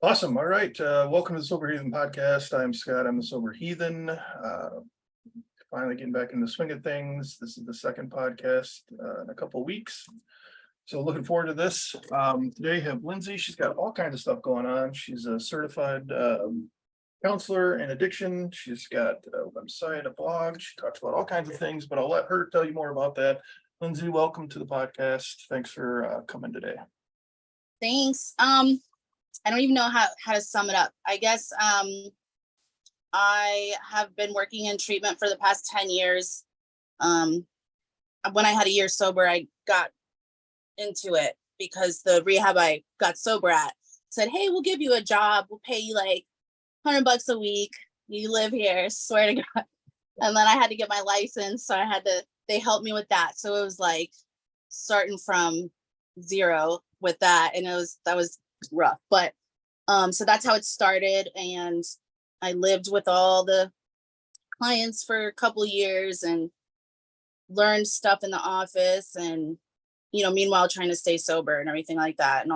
Awesome. All right. Welcome to the Sober Heathen podcast. I'm Scott. I'm the Sober Heathen. Finally getting back in the swing of things. This is the second podcast in a couple of weeks. So looking forward to this. Today I have Lindsay. She's got all kinds of stuff going on. She's a certified counselor in addiction. She's got a website, a blog. She talks about all kinds of things, but I'll let her tell you more about that. Lindsay, welcome to the podcast. Thanks for coming today. Thanks. I don't even know how to sum it up. I guess I have been working in treatment for the past 10 years. When I had a year sober, I got into it because the rehab I got sober at said, hey, we'll give you a job. We'll pay you like $100 a week. You live here, swear to God. And then I had to get my license. So they helped me with that. So it was like starting from zero with that. And that was rough, but so that's how it started. And I lived with all the clients for a couple of years and learned stuff in the office, and meanwhile trying to stay sober and everything like that. And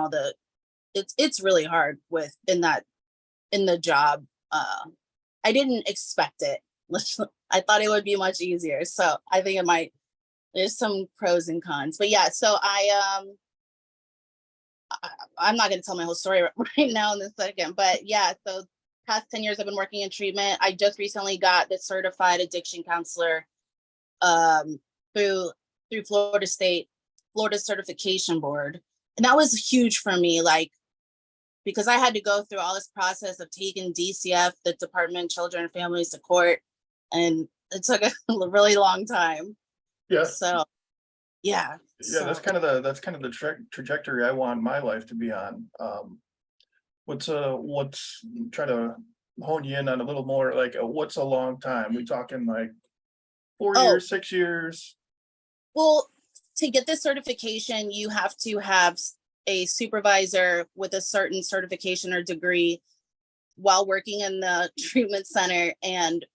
it's really hard in the job. I didn't expect it. I thought it would be much easier, so I think there's some pros and cons, but yeah. So I'm not going to tell my whole story right now in this second, but yeah, so past 10 years I've been working in treatment. I just recently got the certified addiction counselor through Florida Certification Board. And that was huge for me, because I had to go through all this process of taking DCF, the Department of Children and Families, to court. And it took a really long time. Yeah. So yeah. Yeah, that's kind of the trajectory I want my life to be on. What's try to hone you in on a little more, what's a long time? We talking like 4 years, 6 years? Well, to get this certification, you have to have a supervisor with a certain certification or degree while working in the treatment center and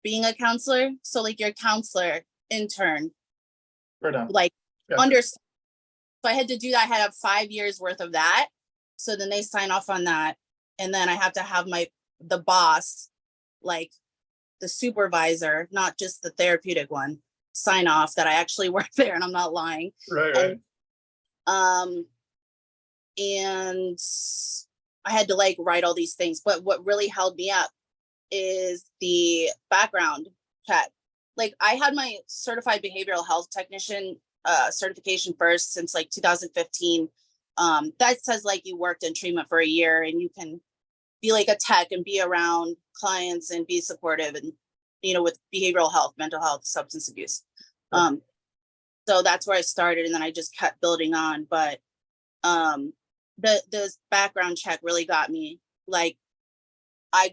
being a counselor. So like your counselor intern, right on. Gotcha. So I had to do that. I had to have 5 years worth of that. So then they sign off on that. And then I have to have the boss, like the supervisor, not just the therapeutic one, sign off that I actually work there and I'm not lying. Right. And I had to write all these things. But what really held me up is the background check. I had my certified behavioral health technician certification first since 2015. That says you worked in treatment for a year and you can be a tech and be around clients and be supportive and with behavioral health, mental health, substance abuse. So that's where I started, and then I just kept building on. But the background check really got me. I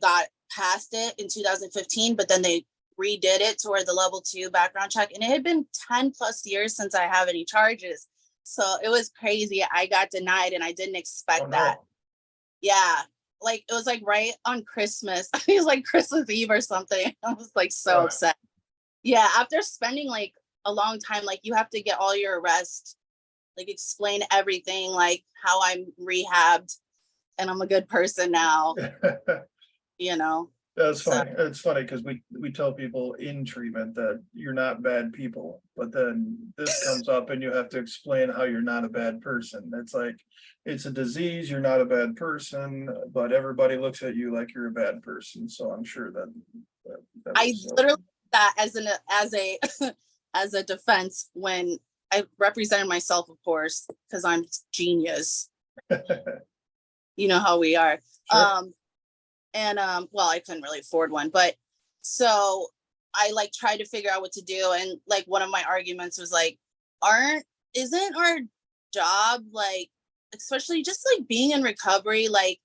got past it in 2015, but then they redid it to where the level 2 background check, and it had been 10 plus years since I have any charges. So it was crazy. I got denied and I didn't expect that. Yeah. It was right on Christmas. It was Christmas Eve or something. I was so upset. Yeah. After spending a long time, you have to get all your arrests, explain everything, how I'm rehabbed and I'm a good person now. That's funny. It's funny because we tell people in treatment that you're not bad people, but then this comes up and you have to explain how you're not a bad person. It's it's a disease, you're not a bad person, but everybody looks at you like you're a bad person. So I'm sure that I literally that as a defense when I represented myself, of course, because I'm genius. You know how we are. Sure. Well, I couldn't really afford one, but so I tried to figure out what to do. And one of my arguments was aren't isn't our job, like, especially just like being in recovery, like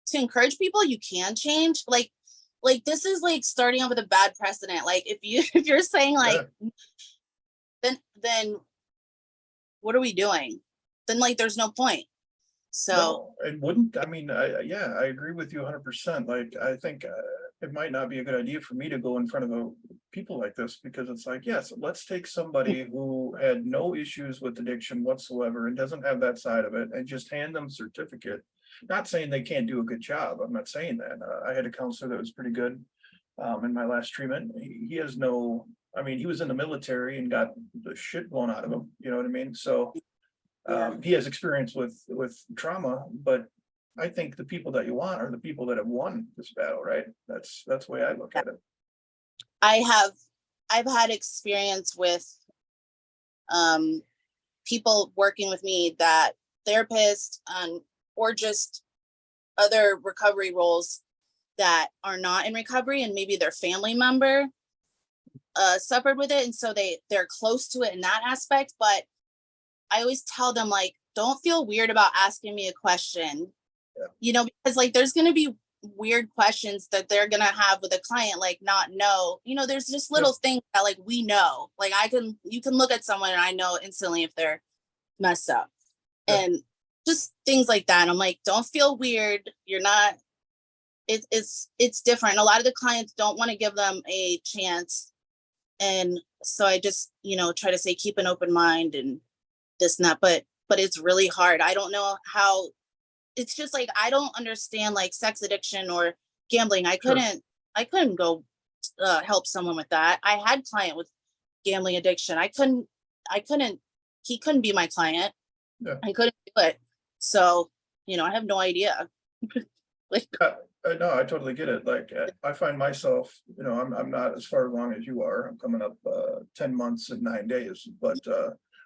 to encourage people you can change? Like this is like starting off with a bad precedent. Like if you if you're saying like Yeah. then what are we doing? Then like there's no point. So No, it wouldn't, I mean, yeah, I agree with you 100%. Like, I think it might not be a good idea for me to go in front of people like this, because it's like, yes, let's take somebody who had no issues with addiction whatsoever and doesn't have that side of it and just hand them a certificate. Not saying they can't do a good job. I'm not saying that. I had a counselor that was pretty good in my last treatment. He has no, I mean, he was in the military and got the shit blown out of him. You know what I mean? So yeah. he has experience with trauma, but I think the people that you want are the people that have won this battle, right? That's the way I look at it. I have I've had experience with people working with me, that therapists or just other recovery roles that are not in recovery, and maybe their family member suffered with it, and so they're close to it in that aspect. But I always tell them, like, don't feel weird about asking me a question, because like there's going to be weird questions that they're going to have with a client, like not know, there's just little things that like we know, like you can look at someone and I know instantly if they're messed up, and just things like that. And I'm like, don't feel weird. You're not, it's different. A lot of the clients don't want to give them a chance. And so I just, try to say, keep an open mind and this and that, but it's really hard. I don't know how. It's just like I don't understand like sex addiction or gambling. I couldn't go help someone with that. I had client with gambling addiction. He couldn't be my client. Yeah. I couldn't do it. So, I have no idea. Like, No, I totally get it. Like, I find myself, I'm not as far along as you are. I'm coming up 10 months and 9 days, but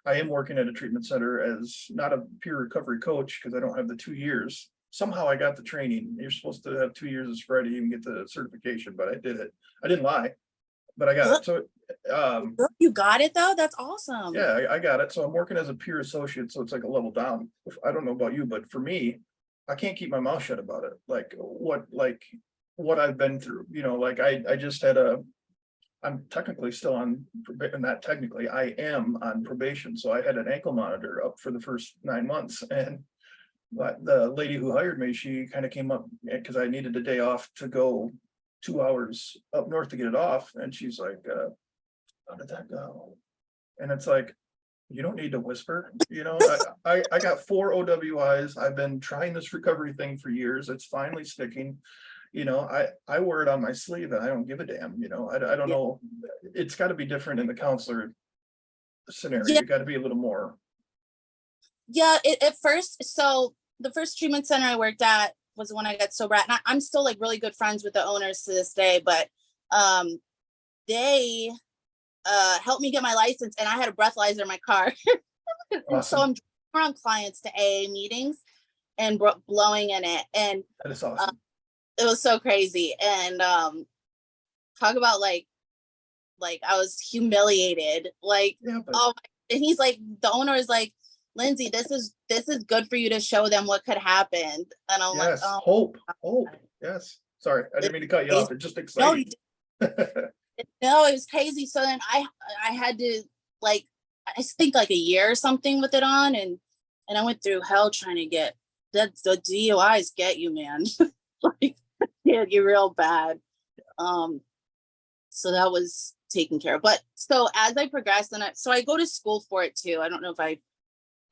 I am working at a treatment center as not a peer recovery coach because I don't have the 2 years. Somehow I got the training. You're supposed to have 2 years of sobriety to even get the certification, but I did it. I didn't lie, but I got it. So you got it though? That's awesome. yeah, I got it. So I'm working as a peer associate, so it's like a level down. I don't know about you, but for me, I can't keep my mouth shut about it. Like what I've been through, like I just had I'm technically still on, not technically, I am on probation. So I had an ankle monitor up for the first 9 months, and but the lady who hired me, she kind of came up because I needed a day off to go 2 hours up north to get it off. And she's like, how did that go? And it's like, you don't need to whisper, I got 4 OWIs. I've been trying this recovery thing for years. It's finally sticking. I wear it on my sleeve and I don't give a damn, I don't know. It's got to be different in the counselor scenario. Yeah. You got to be a little more. Yeah, at first, so the first treatment center I worked at was the one I got sober at. And I'm still like really good friends with the owners to this day, but they helped me get my license, and I had a breathalyzer in my car. And so I'm around clients to AA meetings and blowing in it. And That is awesome. it was so crazy. And talk about like I was humiliated. Like, oh, and he's like, the owner is like, Lindsay, this is good for you to show them what could happen. And I'm like, oh, hope. Yes. Sorry, I didn't mean to cut you off. It's just exciting. No, it was crazy. So then I had to, like, I think like a year or something with it on, and I went through hell trying to get that. The DUIs get you, man. Like, get you real bad. So that was taken care of. But so as I progressed, and I go to school for it too. I don't know if I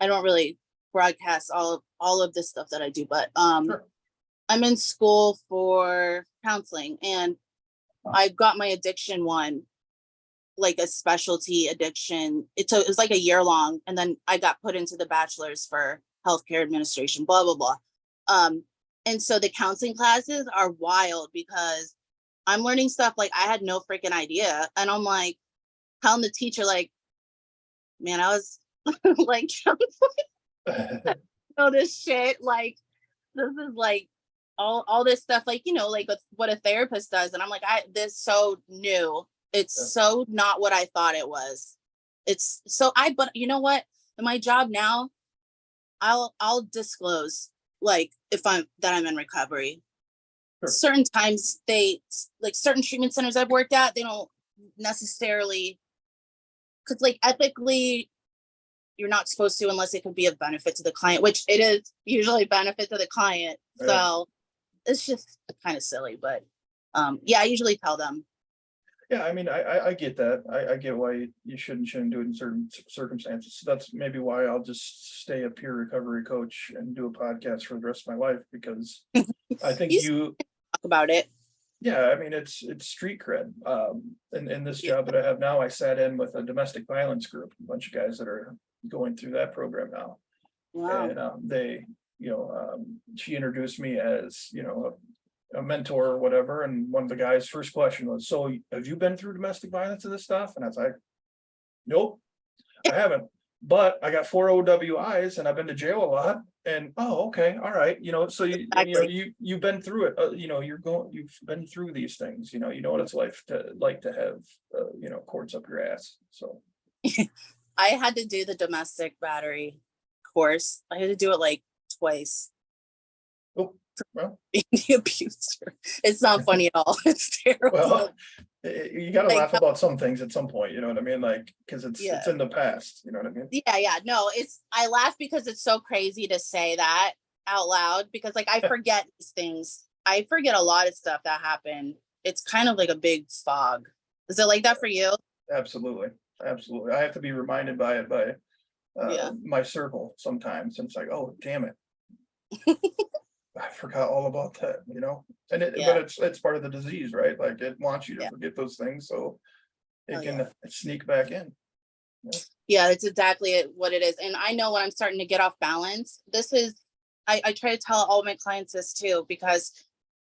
don't really broadcast all of this stuff that I do, but Sure. I'm in school for counseling, and I got my addiction one, like a specialty addiction. It was like a year long, and then I got put into the bachelor's for healthcare administration, blah, blah, blah. And so the counseling classes are wild because I'm learning stuff like I had no freaking idea. And I'm like telling the teacher, like, man, I was like, this shit, like, this is like all this stuff, like, like what a therapist does. And I'm like, this so new. It's so not what I thought it was. It's so but you know what? in my job now, I'll disclose like if I'm in recovery. Sure. Certain times like certain treatment centers I've worked at, they don't necessarily, because like ethically you're not supposed to unless it could be of benefit to the client, which it is usually benefit to the client. Yeah. So it's just kind of silly, but yeah, I usually tell them. Yeah, I mean, I get that. I get why you shouldn't do it in certain circumstances. So that's maybe why I'll just stay a peer recovery coach and do a podcast for the rest of my life, because I think you talk about it. yeah, I mean, it's street cred. In this job that I have now, I sat in with a domestic violence group, a bunch of guys that are going through that program now. Wow. And they, she introduced me as, a mentor or whatever. And one of the guys' first question was, "So have you been through domestic violence and this stuff?" And I was like, "Nope, I haven't. But I got 4 OWIs and I've been to jail a lot." And oh, okay, all right. So Exactly. you've been through it. You've been through these things. You know what it's like to have courts up your ass. So I had to do the domestic battery course. I had to do it like twice. oh well, The abuser. It's not funny at all. It's terrible. well, you got to Like, laugh about some things at some point. You know what I mean? Like, because yeah. it's in the past. You know what I mean? Yeah. No, I laugh because it's so crazy to say that out loud, because like I forget these things. I forget a lot of stuff that happened. It's kind of like a big fog. Is it like that for you? Absolutely, absolutely. I have to be reminded by it by Yeah. my circle sometimes. And it's like, oh, damn it. I forgot all about that, and but Yeah. it's part of the disease, right? Like it wants you to Yeah. forget those things so it Oh, can yeah. sneak back in. Yeah, it's exactly what it is. And I know when I'm starting to get off balance, I try to tell all my clients this too, because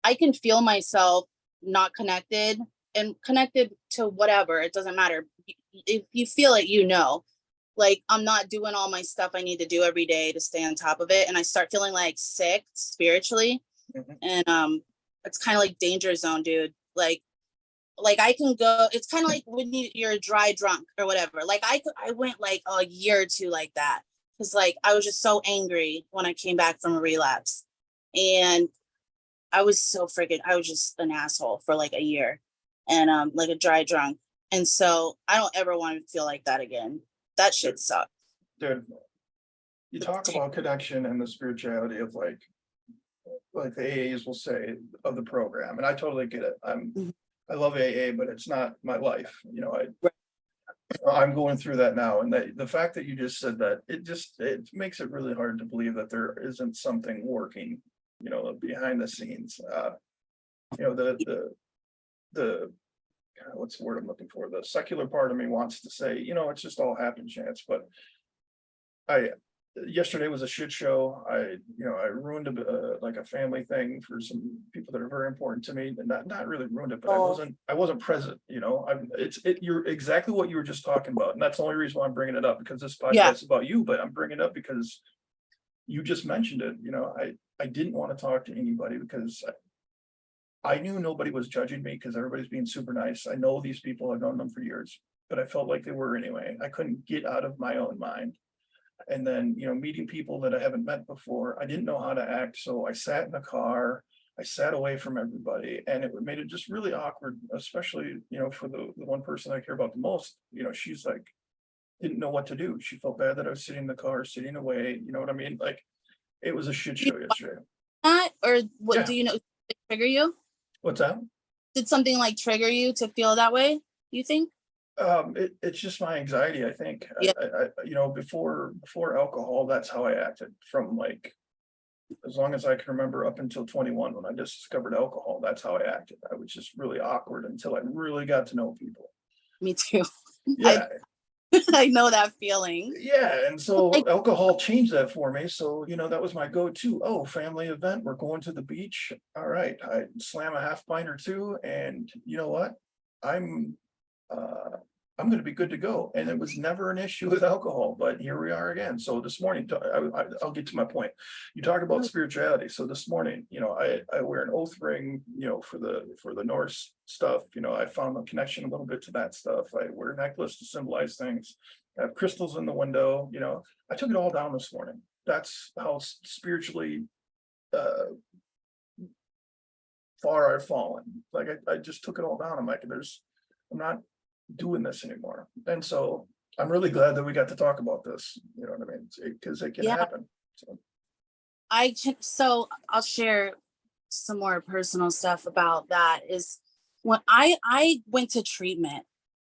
I can feel myself not connected and connected to whatever. It doesn't matter. If you feel it, like I'm not doing all my stuff I need to do every day to stay on top of it. And I start feeling like sick spiritually. Mhm. And it's kind of like danger zone, dude. Like I can go, it's kind of like when you're dry drunk or whatever. Like I went like a year or two like that, because like I was just so angry when I came back from a relapse, and I was just an asshole for like a year, and like a dry drunk. And so I don't ever want to feel like that again. That shit sucks. Dude, you talk about connection and the spirituality of like the AAs will say of the program, and I totally get it. Mhm. I love AA, but it's not my life. Right. I'm going through that now, and the fact that you just said that, it makes it really hard to believe that there isn't something working, behind the scenes. The what's the word I'm looking for? The secular part of me wants to say, it's just all happen chance, but I yesterday was a shit show. I ruined like a family thing for some people that are very important to me, and not really ruined it, but Oh, I wasn't present. You're exactly what you were just talking about, and that's the only reason why I'm bringing it up, because this yeah. podcast is about you. But I'm bringing it up because you just mentioned it. I didn't want to talk to anybody because I knew nobody was judging me, because everybody's being super nice. I know these people, I've known them for years, but I felt like they were anyway. I couldn't get out of my own mind. And then, meeting people that I haven't met before, I didn't know how to act. So I sat in the car, I sat away from everybody, and it made it just really awkward, especially, for the one person I care about the most. She's like, didn't know what to do. She felt bad that I was sitting in the car, sitting away. You know what I mean? Like, it was a shit Do you show yesterday. want that, or what Yeah. do you know? Did it trigger you? What's that? Did something like trigger you to feel that way? You think? It's just my anxiety. I think Yeah. before alcohol, that's how I acted from like as long as I can remember up until 21, when I just discovered alcohol. That's how I acted. I was just really awkward until I really got to know people. Me too. I Yeah, I know that feeling. yeah. And so Like, alcohol changed that for me. So, that was my go-to. Oh, family event, we're going to the beach. All right. I slam a half pint or two, and you know what? I'm uh I'm going to be good to go. And it was never an issue with alcohol, but here we are again. So this morning, I'll get to my point. You talk about spirituality. So this morning, I wear an oath ring, for the Norse stuff. I found a connection a little bit to that stuff. I wear a necklace to symbolize things. I have crystals in the window, I took it all down this morning. That's how spiritually uh far I've fallen. Like I just took it all down. I'm like, I'm not doing this anymore. And so I'm really glad that we got to talk about this, you know what I mean? Because it can Yeah, happen. So so I'll share some more personal stuff about that is when I went to treatment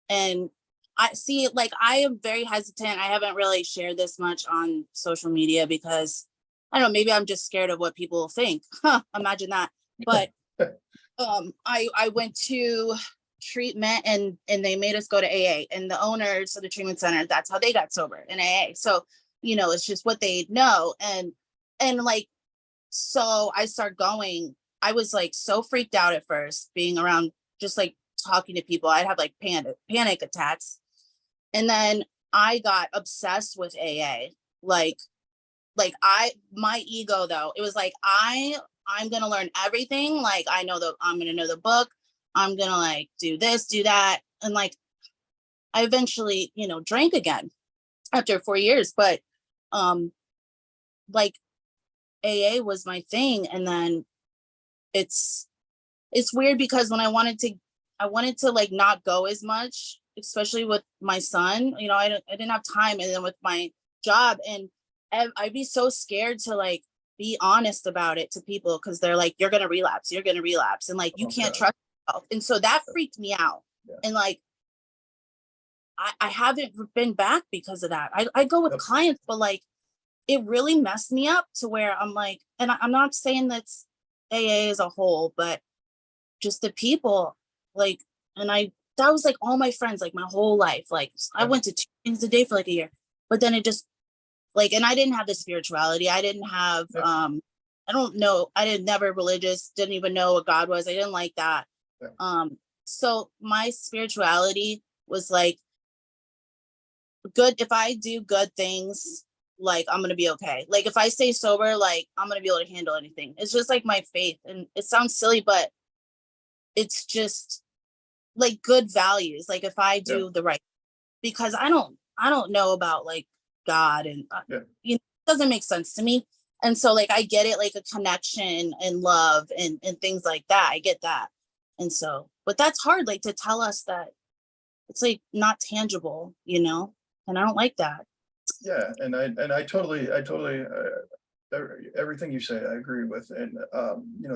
and I see like I am very hesitant. I haven't really shared this much on social media because I don't know, maybe I'm just scared of what people think. Imagine that. But I went to treatment and they made us go to AA, and the owners of the treatment center, that's how they got sober, in AA. So it's just what they know. And like, so I start going. I was like so freaked out at first being around, just like talking to people. I'd have like panic attacks. And then I got obsessed with AA. My ego though, it was like I'm gonna learn everything. Like I'm gonna know the book. I'm gonna like do this, do that. And like I eventually, drank again after 4 years. But like AA was my thing. And then it's weird because when I wanted to like not go as much, especially with my son, I didn't have time. And then with my job, and I'd be so scared to like be honest about it to people because they're like, you're gonna relapse, and like you can't trust yourself. And so that freaked me out. Yeah. And like I haven't been back because of that. I go with clients, but like it really messed me up to where I'm like, and I'm not saying that's AA as a whole, but just the people, like, and that was like all my friends, like my whole life. Like I went to 2 things a day for like a year, but then it just like, and I didn't have the spirituality. I didn't have, I don't know. I didn't never religious, didn't even know what God was. I didn't like that. So my spirituality was like good. If I do good things, like I'm going to be okay. Like if I stay sober, like I'm going to be able to handle anything. It's just like my faith. And it sounds silly, but it's just like good values. Like if I do the right, because I don't know about like God, and it doesn't make sense to me. And so like I get it, like a connection and love and things like that. I get that. And so, but that's hard, like to tell us that it's like not tangible, and I don't like that. Yeah, and I totally everything you say I agree with. And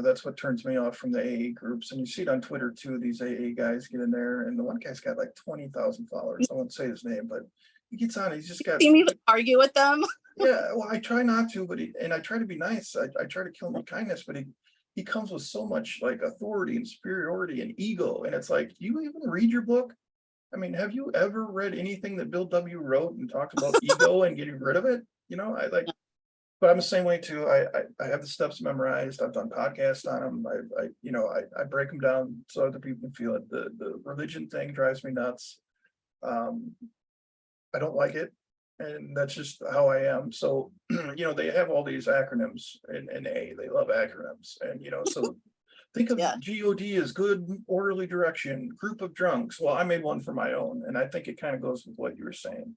that's what turns me off from the AA groups. And you see it on Twitter too, these AA guys get in there, and the one guy's got like 20,000 followers. I won't say his name, but he gets on, he's just got, See me argue with them. yeah, well, I try not to, but and I try to be nice. I try to kill him with kindness, but he comes with so much like authority and superiority and ego. And it's like, do you even read your book? I mean, have you ever read anything that Bill W. wrote and talked about ego and getting rid of it? But I'm the same way too. I have the steps memorized. I've done podcasts on them. I break them down so other people can feel it. The religion thing drives me nuts. I don't like it, and that's just how I am. So, they have all these acronyms in A. They love acronyms, and so think of GOD as good orderly direction, group of drunks. Well, I made one for my own, and I think it kind of goes with what you were saying.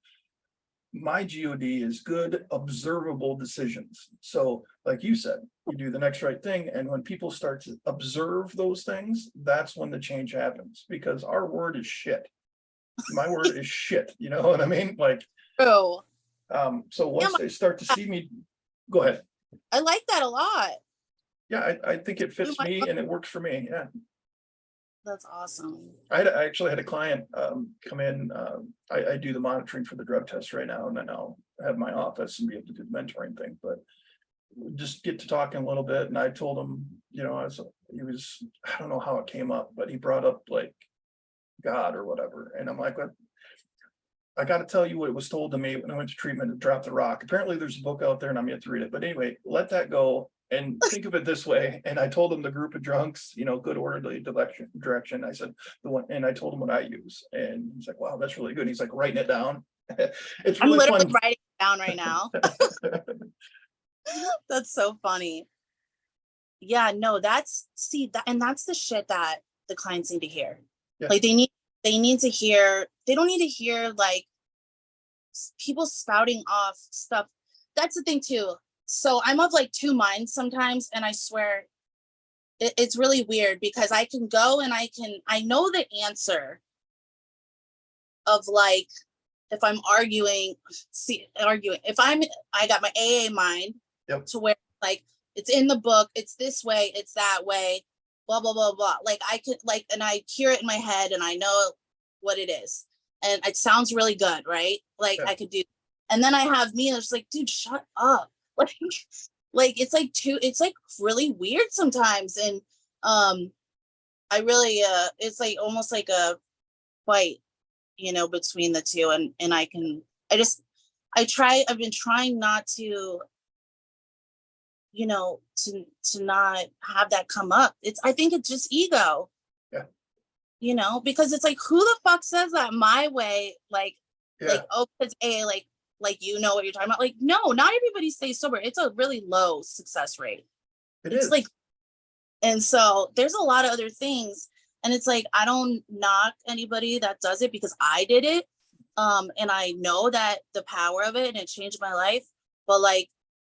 My GOD is good observable decisions. So like you said, you do the next right thing, and when people start to observe those things, that's when the change happens, because our word is shit. My word is shit, you know what I mean? Like, Oh, so once they start to see me, go ahead. I like that a lot. Yeah, I think it fits me and it works for me. Yeah. That's awesome. I actually had a client come in. I do the monitoring for the drug test right now, and then I'll have my office and be able to do the mentoring thing. But just get to talking a little bit, and I told him, I don't know how it came up, but he brought up like God or whatever, and I'm like, what? I got to tell you what was told to me when I went to treatment to drop the rock. Apparently, there's a book out there, and I'm yet to read it. But anyway, let that go. And think of it this way. And I told him the group of drunks, good orderly direction. I said the one, and I told him what I use. And he's like, wow, that's really good. He's like writing it down. It's really I'm literally fun. writing it down right now. That's so funny. Yeah, no, that's the shit that the clients need to hear. Yeah. Like they need to hear, they don't need to hear like people spouting off stuff. That's the thing too. So I'm of like two minds sometimes, and I swear it's really weird because I can go and I know the answer of like, if I'm arguing, if I got my AA mind to where like, it's in the book, it's this way, it's that way, blah, blah, blah, blah. Like I could like, and I hear it in my head and I know what it is. And it sounds really good, right? Like I could do, and then I have me that's like, dude, shut up. Like it's like really weird sometimes. And I really it's like almost like a fight, between the two. And I've been trying not to, to not have that come up. I think it's just ego. Yeah. Because it's like, who the fuck says that my way? Like, oh, it's like, you know what you're talking about. Like, no, not everybody stays sober. It's a really low success rate. It's like, and so there's a lot of other things. And it's like, I don't knock anybody that does it because I did it. And I know that the power of it and it changed my life. But like,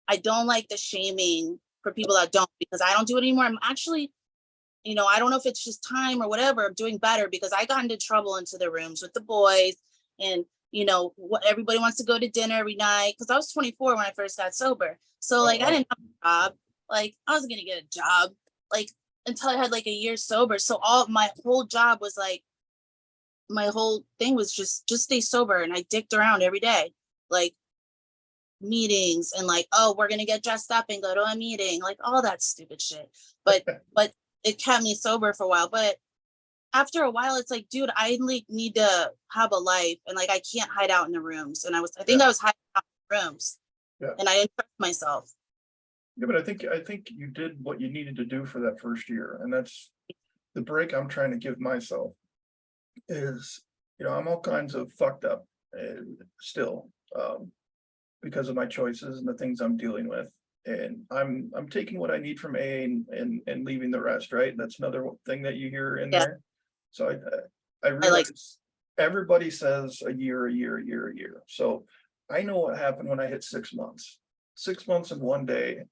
I don't like the shaming for people that don't, because I don't do it anymore. I'm actually, I don't know if it's just time or whatever, I'm doing better because I got into trouble into the rooms with the boys and, what everybody wants to go to dinner every night. Cause I was 24 when I first got sober. So like, I didn't have a job. Like I was going to get a job like until I had like a year sober. So my whole job was like, my whole thing was just stay sober. And I dicked around every day, like meetings and like, oh, we're going to get dressed up and go to a meeting, like all that stupid shit. But it kept me sober for a while. But after a while, it's like, dude, I like need to have a life. And like, I can't hide out in the rooms. And I was hiding out in the rooms and I didn't trust myself. Yeah, but I think you did what you needed to do for that first year. And that's the break I'm trying to give myself is, I'm all kinds of fucked up still, because of my choices and the things I'm dealing with. And I'm taking what I need from AA and leaving the rest, right? That's another thing that you hear in there. So I realize everybody says a year. So I know what happened when I hit 6 months. 6 months and 1 day,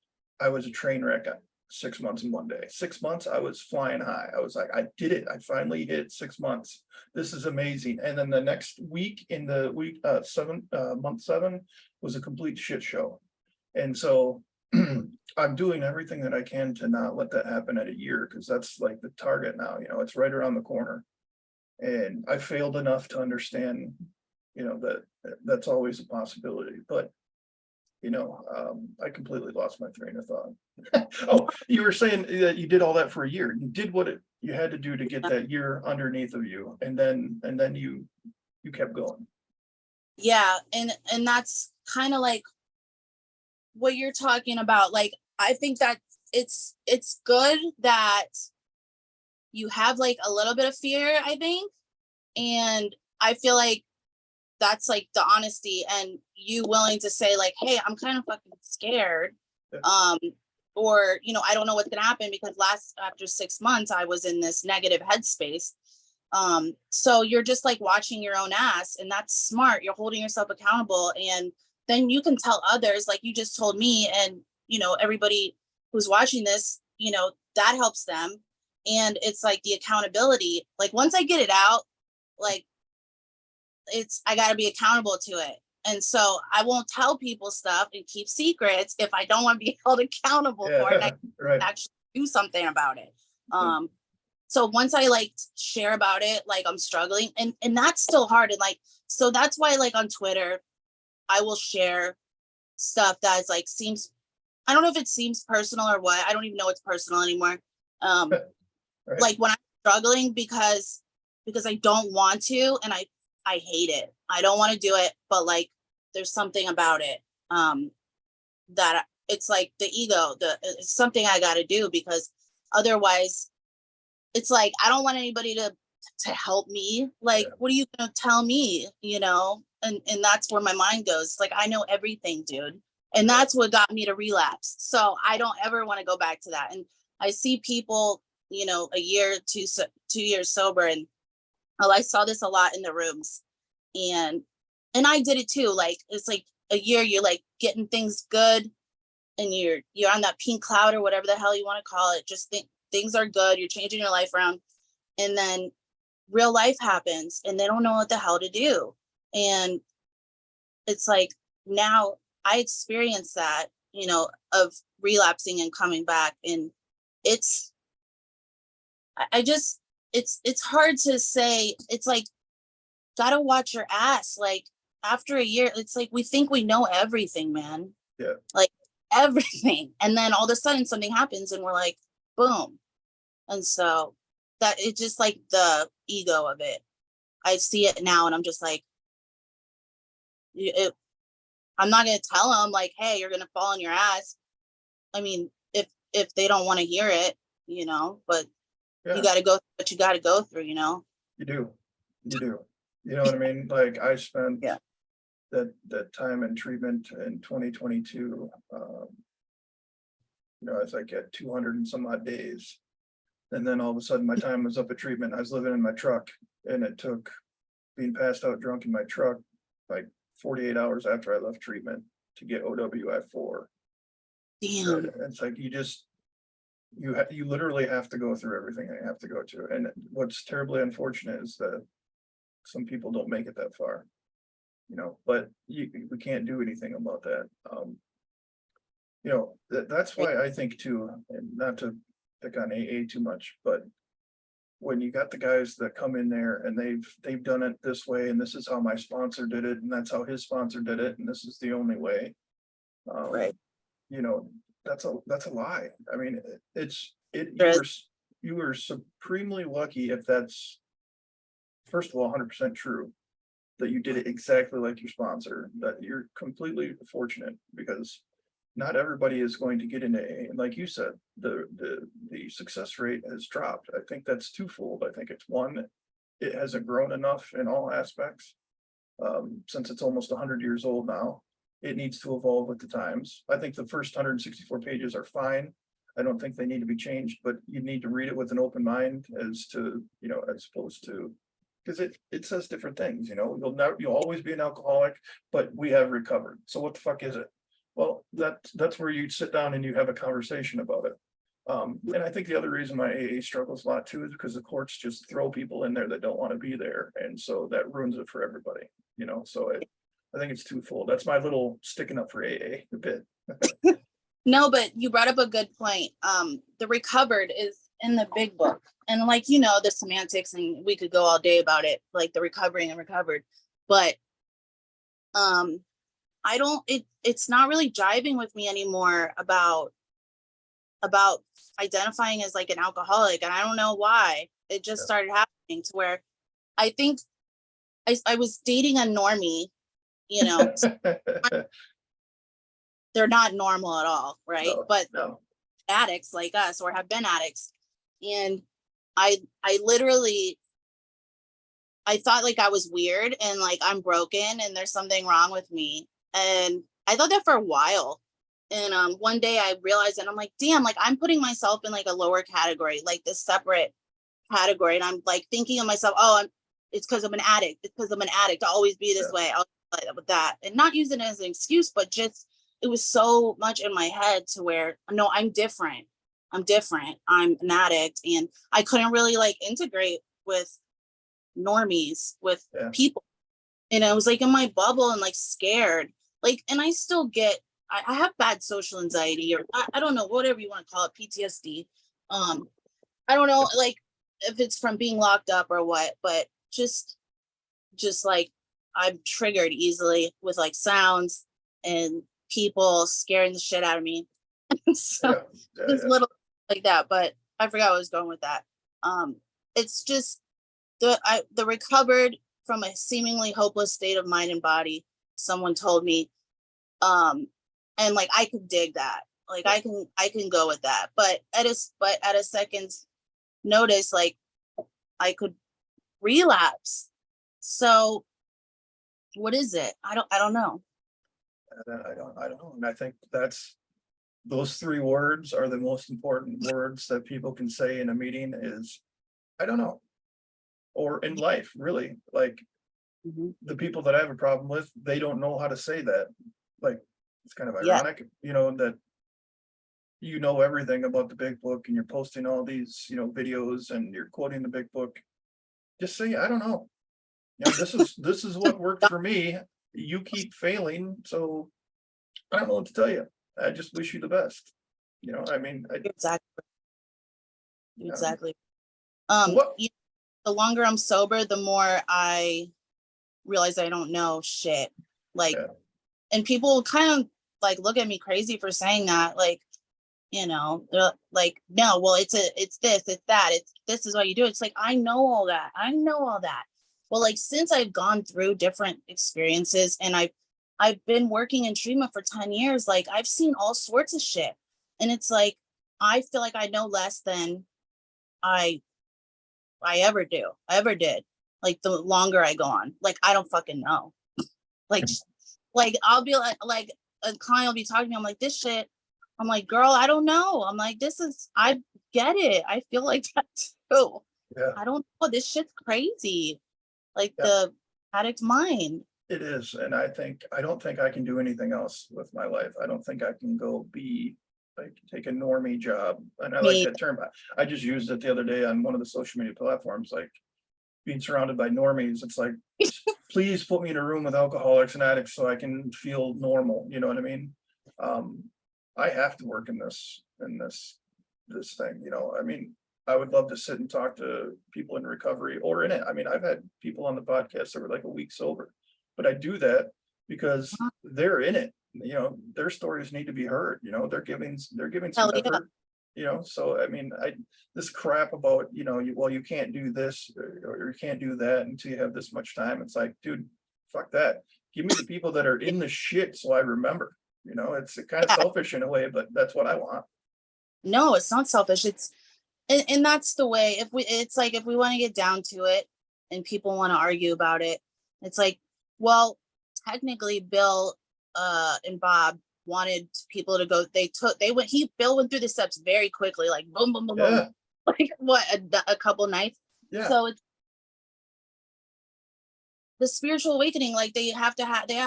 I was a train wreck. 6 months and 1 day. 6 months, I was flying high. I was like, I did it. I finally hit 6 months. This is amazing. And then the next week in the week month 7 was a complete shit show. And so I'm doing everything that I can to not let that happen at a year, because that's like the target now. It's right around the corner. And I failed enough to understand, that that's always a possibility. But I completely lost my train of thought. Oh, you were saying that you did all that for a year. You did what you had to do to get that year underneath of you, and then you kept going. Yeah, and that's kind of like what you're talking about. Like, I think that it's good that you have like a little bit of fear, I think, and I feel like that's like the honesty and you willing to say like, hey, I'm kind of fucking scared. Or, I don't know what's gonna happen, because after 6 months, I was in this negative headspace. So you're just like watching your own ass, and that's smart. You're holding yourself accountable, and then you can tell others, like you just told me, and, everybody who's watching this, that helps them. And it's like the accountability, like once I get it out, like I got to be accountable to it. And so I won't tell people stuff and keep secrets if I don't want to be held accountable for it. And I actually do something about it. So once I like share about it, like I'm struggling, and that's still hard. And like, so that's why like on Twitter, I will share stuff that is like, I don't know if it seems personal or what. I don't even know it's personal anymore. Like when I'm struggling because I don't want to, and I hate it. I don't want to do it, but like there's something about it that it's like the ego, it's something I got to do, because otherwise it's like I don't want anybody to help me. Like, what are you going to tell me, and that's where my mind goes. Like, I know everything, dude. And that's what got me to relapse. So I don't ever want to go back to that. And I see people, a year, 2 years sober, and I saw this a lot in the rooms, and and I did it too. Like, it's like a year, you're like getting things good, and you're on that pink cloud or whatever the hell you want to call it. Just think things are good. You're changing your life around, and then real life happens, and they don't know what the hell to do. And it's like, now I experienced that, of relapsing and coming back, and it's, I just, it's hard to say. It's like, gotta watch your ass. Like, after a year, it's like we think we know everything, man. Yeah. Like, everything. And then all of a sudden something happens and we're like, boom. And so that, it's just like the ego of it. I see it now and I'm just like, I'm not going to tell them like, hey, you're going to fall on your ass. I mean, if they don't want to hear it, but Yeah. you got to go through what you got to go through, You do. You know what I mean? Like, I spent that time in treatment in 2022, I was like at 200 and some odd days. And then all of a sudden my time was up at treatment. I was living in my truck, and it took being passed out drunk in my truck like 48 hours after I left treatment to get OWI4. Damn. It's like, you literally have to go through everything I have to go to. And what's terribly unfortunate is that some people don't make it that far, but we can't do anything about that. That's why I think too, and not to pick on AA too much, but when you got the guys that come in there and they've done it this way, and this is how my sponsor did it, and that's how his sponsor did it, and this is the only way. Right. That's a lie. I mean, you were supremely lucky if that's, first of all, 100% true, that you did it exactly like your sponsor. That you're completely fortunate, because not everybody is going to get into AA. And like you said, the success rate has dropped. I think that's twofold. I think it's one, it hasn't grown enough in all aspects. Since it's almost 100 years old now, it needs to evolve with the times. I think the first 164 pages are fine. I don't think they need to be changed, but you need to read it with an open mind as to, as opposed to, because it says different things, you'll always be an alcoholic, but we have recovered. So what the fuck is it? Well, that's where you sit down and you have a conversation about it. And I think the other reason my AA struggles a lot too is because the courts just throw people in there that don't want to be there, and so that ruins it for everybody. So I think it's twofold. That's my little sticking up for AA a bit. No, but you brought up a good point. The recovered is in the big book, and like, the semantics, and we could go all day about it, like the recovering and recovered, but I don't, it's not really jiving with me anymore about identifying as like an alcoholic. And I don't know why. It just started happening to where I think I was dating a normie, they're not normal at all, right? No, but no. Addicts like us, or have been addicts. And I literally, I thought like I was weird and like I'm broken and there's something wrong with me. And I thought that for a while. And one day I realized that I'm like, damn, like I'm putting myself in like a lower category, like this separate category. And I'm like thinking of myself, it's because I'm an addict. It's because I'm an addict. I'll always be this way. I'll with that, and not use it as an excuse, but just, it was so much in my head to where, no, I'm different. I'm an addict. And I couldn't really like integrate with normies, with people. And I was like in my bubble and like scared. Like, and I still I have bad social anxiety, or I don't know, whatever you want to call it, PTSD. I don't know, like if it's from being locked up or what, but just like I'm triggered easily with like sounds and people scaring the shit out of me. So just little like that, but I forgot what I was going with that. It's just the recovered from a seemingly hopeless state of mind and body, someone told me. And like I could dig that. Like I can go with that. But at a second's notice, like I could relapse. So what is it? I don't know. I don't know. And I think those three words are the most important words that people can say in a meeting is, I don't know. Or in life, really. Like, Mhm. the people that I have a problem with, they don't know how to say that. Like, it's kind of Yeah. ironic, that you know everything about the big book and you're posting all these, videos and you're quoting the big book. Just say, I don't know. This is what worked for me. You keep failing, so I don't know what to tell you. I just wish you the best. I mean, Exactly. yeah. Exactly. What? The longer I'm sober, the more I realize I don't know shit. Like, Yeah, and people kind of like look at me crazy for saying that. Like, they're like, no, well, it's this, it's that, this is what you do. It's like, I know all that. I know all that. Well, like, since I've gone through different experiences and I've been working in treatment for 10 years, like I've seen all sorts of shit. And it's like, I feel like I know less than I I ever did. Like the longer I go on, like I don't fucking know. Like, I'll be like a client will be talking to me. I'm like, this shit. I'm like, girl, I don't know. I'm like, I get it. I feel like that too. yeah, I don't know. This shit's crazy. Like yeah. the addict's mind. It is, and I don't think I can do anything else with my life. I don't think I can go be like take a normie job. And I like Me, that term. I just used it the other day on one of the social media platforms, like being surrounded by normies. It's like, please put me in a room with alcoholics and addicts so I can feel normal. You know what I mean? Um, I have to work in this thing, I mean, I would love to sit and talk to people in recovery or in it. I mean, I've had people on the podcast that were like a week sober, but I do that because they're in it. Their stories need to be heard. They're giving some hell yeah. effort. So I mean, this crap about you can't do this or you can't do that until you have this much time. It's like, dude, fuck that. Give me the people that are in the shit so I remember. It's kind of Yeah. selfish in a way, but that's what I want. No, it's not selfish. And that's the way. It's like if we want to get down to it, and people want to argue about it, it's like, well, technically, Bill, and Bob wanted people to go. Bill went through the steps very quickly, like boom, boom, boom, boom, Yeah, like what a couple nights. yeah, So it's the spiritual awakening. Like they have to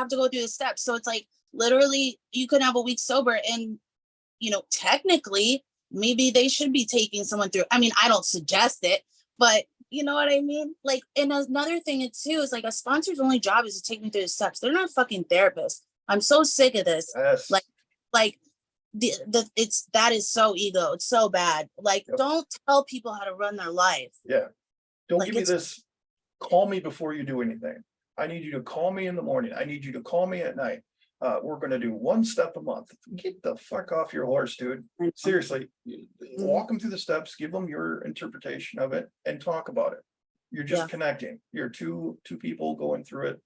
go through the steps. So it's like literally, you could have a week sober, and technically, maybe they should be taking someone through. I mean, I don't suggest it, but you know what I mean? Like, and another thing too is like a sponsor's only job is to take me through the steps. They're not fucking therapists. I'm so sick of this. yes. Like that is so ego. It's so bad. Like, Yep. don't tell people how to run their life. Yeah. Don't Like give me it's this. Call me before you do anything. I need you to call me in the morning. I need you to call me at night. We're going to do one step a month. Get the fuck off your horse, dude. Seriously, walk them through the steps, give them your interpretation of it, and talk about it. You're just Yeah. connecting. You're two people going through it,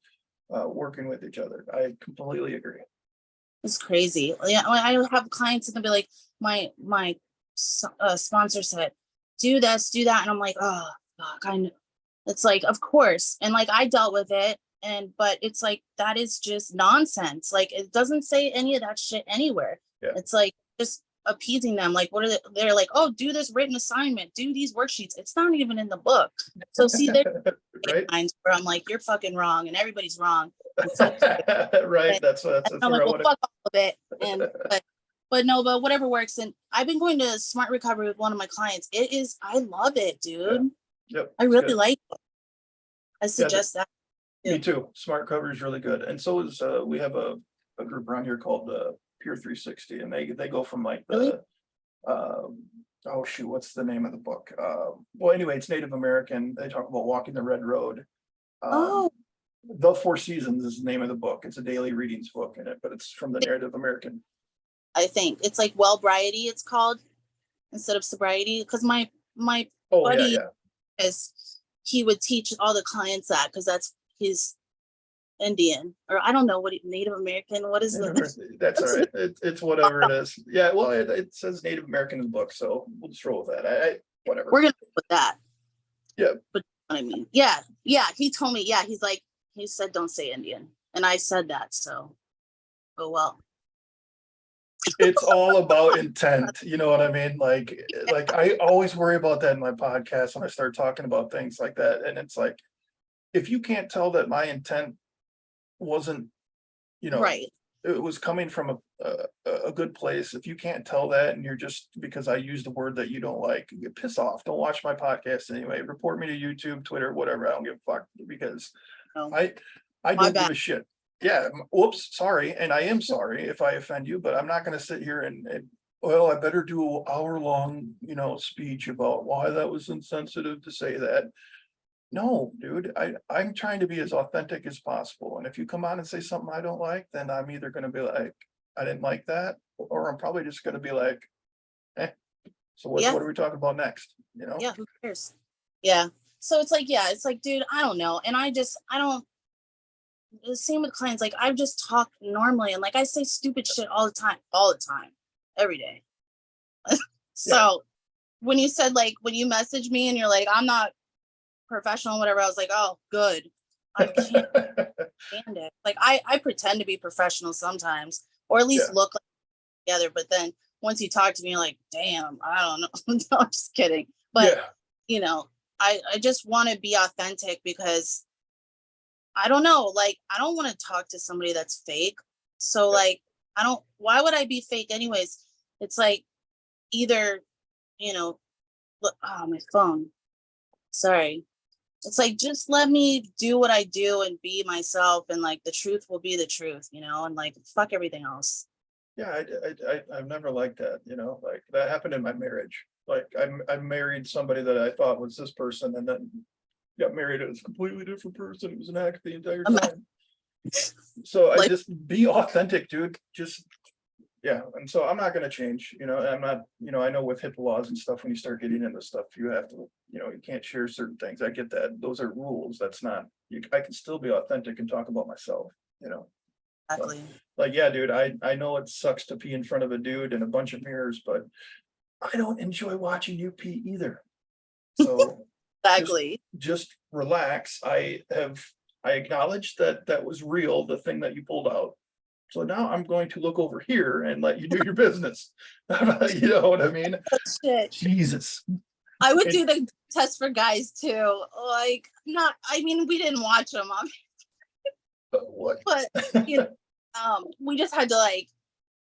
working with each other. I completely agree. It's crazy. Yeah, I have clients that can be like, my sponsor said, do this, do that, and I'm like, oh fuck, I know. It's like, of course, and like I dealt with it, but it's like that is just nonsense. Like it doesn't say any of that shit anywhere. Yeah. It's like just appeasing them. Like what are they're like, oh, do this written assignment, do these worksheets. It's not even in the book. So see, there's Right. times where I'm like, you're fucking wrong, and everybody's wrong. And so Right. That's I'm where like, I well, want fuck all of it. And but whatever works. And I've been going to Smart Recovery with one of my clients. I love it, dude. Yep. I It's really good. like it. I Yeah, suggest that. me too. Smart cover is really good. And so is we have a group around here called Pure 360, and they go from like Really? oh shoot, what's the name of the book? Well, anyway, it's Native American. They talk about walking the red road. Oh, The Four Seasons is the name of the book. It's a daily readings book in it, but it's from the Native American. I think it's like Wellbriety, it's called, instead of sobriety. Because my Oh buddy yeah, he would teach all the clients that because he's Indian, or I don't know Native American. What is yeah. the That's all what's right. It's whatever it is. Yeah, well, it says Native American in the book, so we'll just roll with that. Whatever. we're gonna put that. Yeah. But I mean, yeah. He told me, yeah, he said don't say Indian. And I said that, so oh well. It's all about intent. You know what I mean? Like I always worry about that in my podcast when I start talking about things like that. And it's like, if you can't tell that my intent wasn't, you know, Right. it was coming from a good place. If you can't tell that, and you're just, because I used a word that you don't like, you get pissed off. Don't watch my podcast anyway. Report me to YouTube, Twitter, whatever. I don't give a fuck, because No, I my don't give bad. a shit. Yeah, whoops, sorry, and I am sorry if I offend you, but I'm not gonna sit here and well, I better do an hour-long, speech about why that was insensitive to say that. No, dude, I'm trying to be as authentic as possible, and if you come on and say something I don't like, then I'm either gonna be like, I didn't like that, or I'm probably just gonna be like, eh, so what Yeah. are we talking about next, you know? Yeah. Who cares? Yeah. So it's like, yeah, it's like, dude, I don't know. And I don't, the same with clients. Like, I just talk normally, and like, I say stupid shit all the time, every day. Yeah. So when you said, like, when you message me and you're like, I'm not professional, whatever, I was like, oh, good. I can't stand it. Like, I pretend to be professional sometimes, or at least Yeah, look like together. But then once you talk to me, you're like, damn, I don't know. No, I'm just kidding. But yeah, you know, I just want to be authentic, because I don't know, like, I don't want to talk to somebody that's fake. So yeah, like, I don't, why would I be fake anyways? It's like, either, you know, look, oh, my phone. Sorry. It's like, just let me do what I do and be myself, and like, the truth will be the truth, and like, fuck everything else. yeah, I've never liked that, like, that happened in my marriage. Like, I married somebody that I thought was this person, and then got married, it was a completely different person, it was an act the entire I'm time. So I like, just be authentic, dude, just, yeah, and so I'm not gonna change, I'm not, I know with HIPAA laws and stuff, when you start getting into stuff, you have to, you can't share certain things, I get that, those are rules, that's not, I can still be authentic and talk about myself, but, exactly. like, yeah, dude, I know it sucks to pee in front of a dude and a bunch of mirrors, but I don't enjoy watching you pee either. So just Exactly. relax. I acknowledge that that was real, the thing that you pulled out. So now I'm going to look over here and let you do your business. You know what I mean? Oh, shit. Jesus. I would And do the test for guys too. Like, not, I mean, we didn't watch them, what? but you know, we just had to, like,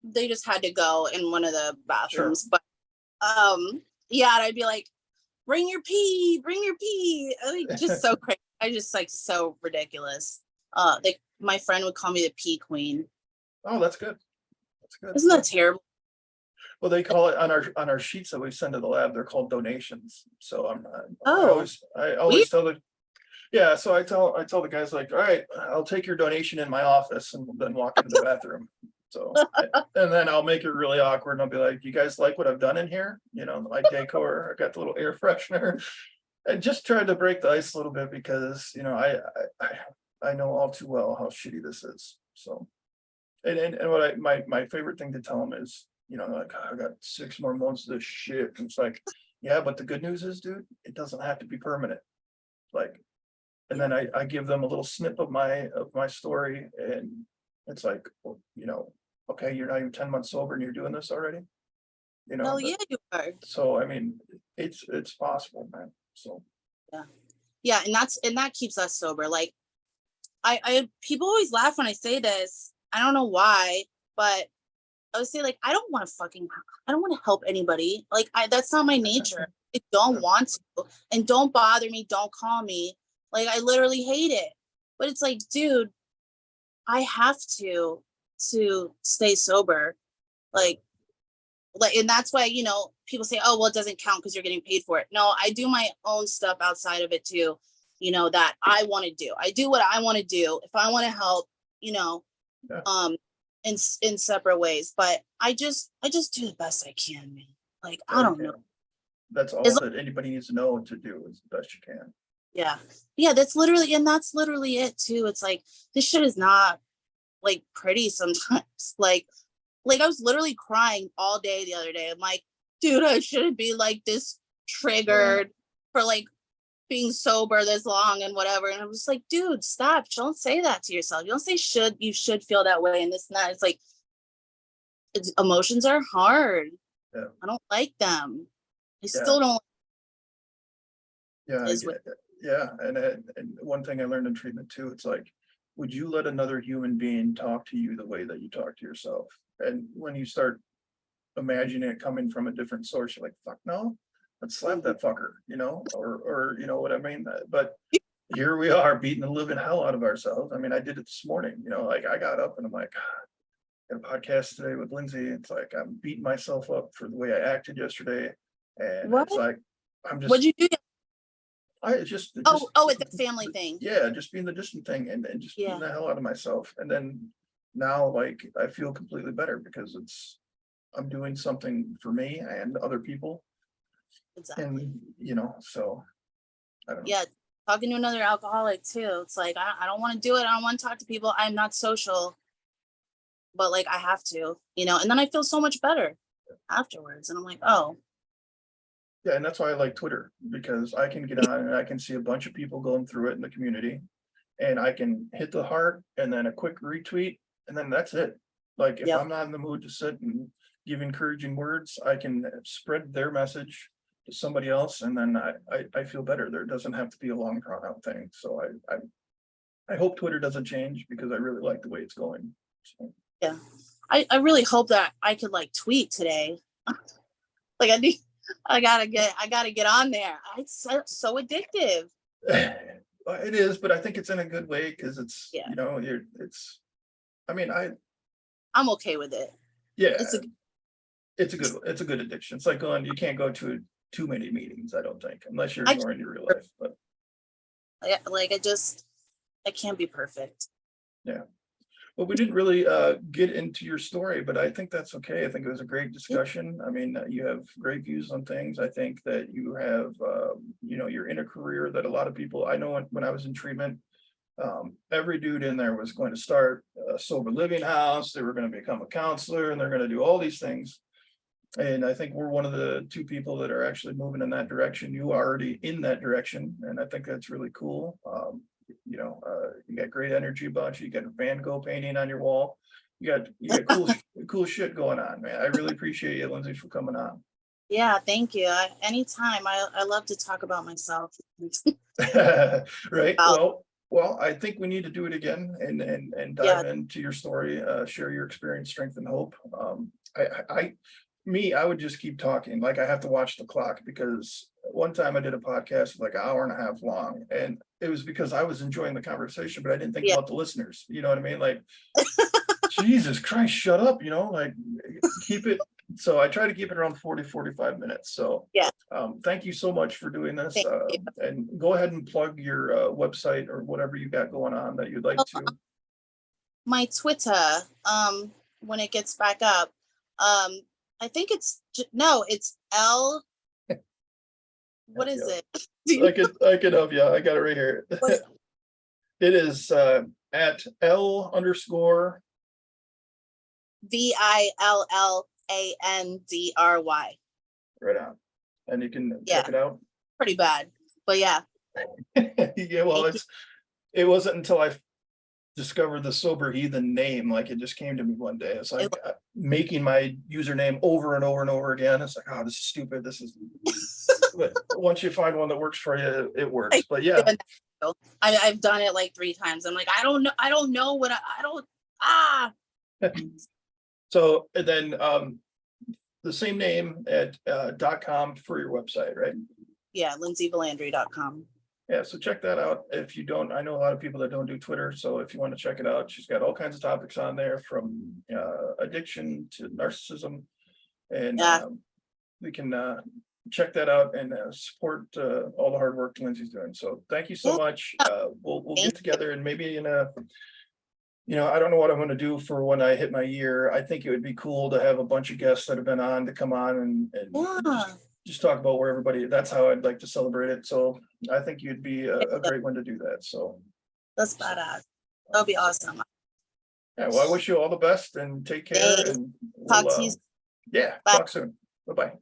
they just had to go in one of the Sure. bathrooms. But yeah, and I'd be like, bring your pee. Like, just so crazy. I just, like, so ridiculous. My friend would call me the pee queen. Oh, that's good. That's good. Isn't that terrible? Well, they call it on our sheets that we send to the lab, they're called donations. So Oh, I we always tell the, yeah, so I tell the guys, like, all right, I'll take your donation in my office, and then walk into the bathroom. So, and then I'll make it really awkward, and I'll be like, you guys like what I've done in here? My decor, I got the little air freshener. I just tried to break the ice a little bit, because, I know all too well how shitty this is. So, and what my favorite thing to tell them is, like, "Oh, I got 6 more months of this shit." And it's like, yeah, but the good news is, dude, it doesn't have to be permanent. Like, and then I give them a little snip of my story, and it's like, well, okay, you're not even 10 months sober and you're doing this already, hell yeah, you are. so I mean, it's possible, man. So Yeah. Yeah, and that keeps us sober. Like, I people always laugh when I say this. I don't know why, but I would say, like, I don't want to help anybody. Like, that's not my nature. I don't want to. And don't bother me, don't call me. Like, I literally hate it. But it's like, dude, I have to stay sober. Like, and that's why, people say, oh, well, it doesn't count because you're getting paid for it. No, I do my own stuff outside of it too, that I want to do. I do what I want to do. If I want to help, you know, yeah, um, in separate ways, but I just do the best I can, man. Like, yeah, I you don't know. can. That's As all long, that anybody needs to know to do, is the best you can. yeah. Yeah, that's literally it too. It's like, this shit is not, like, pretty sometimes. Like, I was literally crying all day the other day. I'm like, dude, I shouldn't be like this Yeah, triggered for, like, being sober this long and whatever. And I'm just like, dude, stop. Don't say that to yourself. You don't say you should feel that way and this and that. It's like, emotions are hard. yeah, I don't like them. I yeah, still don't. yeah. Is what. Yeah, and one thing I learned in treatment too, it's like, would you let another human being talk to you the way that you talk to yourself? And when you start imagining it coming from a different source, you're like, fuck no, let's slap that fucker, or you know what I mean? But here we are beating the living hell out of ourselves. I mean, I did it this morning, like I got up and I'm like, got a podcast today with Lindsay. It's like I'm beating myself up for the way I acted yesterday. And What? it's like, I'm What'd just, you do? it's just, It's the family thing. yeah, just being the distant thing and just beating Yeah. the hell out of myself. And then now, like, I feel completely better because I'm doing something for me and other people. Exactly. And, so I don't know. Yeah. Talking to another alcoholic too. It's like, I don't want to do it. I don't want to talk to people. I'm not social, but like I have to, and then I feel so much better afterwards. And I'm like, oh, Yeah, and that's why I like Twitter, because I can get on and I can see a bunch of people going through it in the community. And I can hit the heart and then a quick retweet, and then that's it. Like, if Yep. I'm not in the mood to sit and give encouraging words, I can spread their message to somebody else, and then I feel better. There doesn't have to be a long drawn out thing. So I hope Twitter doesn't change because I really like the way it's going. So. yeah. I really hope that I could like tweet today. Like I gotta get on there. It's so addictive. It is, but I think it's in a good way because it's, Yeah. I'm okay with it. Yeah, It's it's a good addiction. It's like you can't go to too many meetings, I don't think, unless you're ignoring your real life, but. Like I can't be perfect. Yeah. Well, we didn't really get into your story, but I think that's okay. I think it was a great discussion. I mean, you have great views on things. I think that you have, you're in a career that a lot of people, I know when I was in treatment, every dude in there was going to start a sober living house. They were going to become a counselor and they're going to do all these things. And I think we're one of the two people that are actually moving in that direction. You are already in that direction. And I think that's really cool. You got great energy about you. You got a Van Gogh painting on your wall. You got cool shit going on, man. I really appreciate you, Lindsay, for coming on. Yeah, thank you. Anytime. I love to talk about myself. Right. Well, I think we need to do it again and dive into your story, share your experience, strength, and hope. I would just keep talking. Like, I have to watch the clock because one time I did a podcast like an hour and a half long, and it was because I was enjoying the conversation, but I didn't think about the listeners. You know what I mean? Like, Jesus Christ, shut up, like keep it. So I try to keep it around 40-45 minutes. So thank you so much for doing this. And go ahead and plug your website or whatever you got going on that you'd like to. My Twitter, when it gets back up, I think it's L. What is it? I can help you. I got it right here. It is at L_. VILLANDRY. Right on. And you can check it out. Pretty bad, but yeah. Yeah, well, it wasn't until I discovered the Sober Heathen name, like it just came to me one day. It's like making my username over and over and over again. It's like, oh, this is stupid. This is. But once you find one that works for you, it works. But yeah, I've done it like 3 times. I'm like, I don't know what I don't. So and then the same name at .com for your website, right? Yeah, lindsayvalandry.com. Yeah, so check that out. If you don't, I know a lot of people that don't do Twitter. So if you want to check it out, she's got all kinds of topics on there, from addiction to narcissism. And we can check that out and support all the hard work Lindsay's doing. So thank you so much. We'll get together and maybe in a, I don't know what I'm going to do for when I hit my year. I think it would be cool to have a bunch of guests that have been on to come on and just talk about where everybody, that's how I'd like to celebrate it. So I think you'd be a great one to do that. So that's badass. That'll be awesome. Yeah, well, I wish you all the best and take care. Thanks. And Talk to you. Yeah, talk soon. Bye-bye.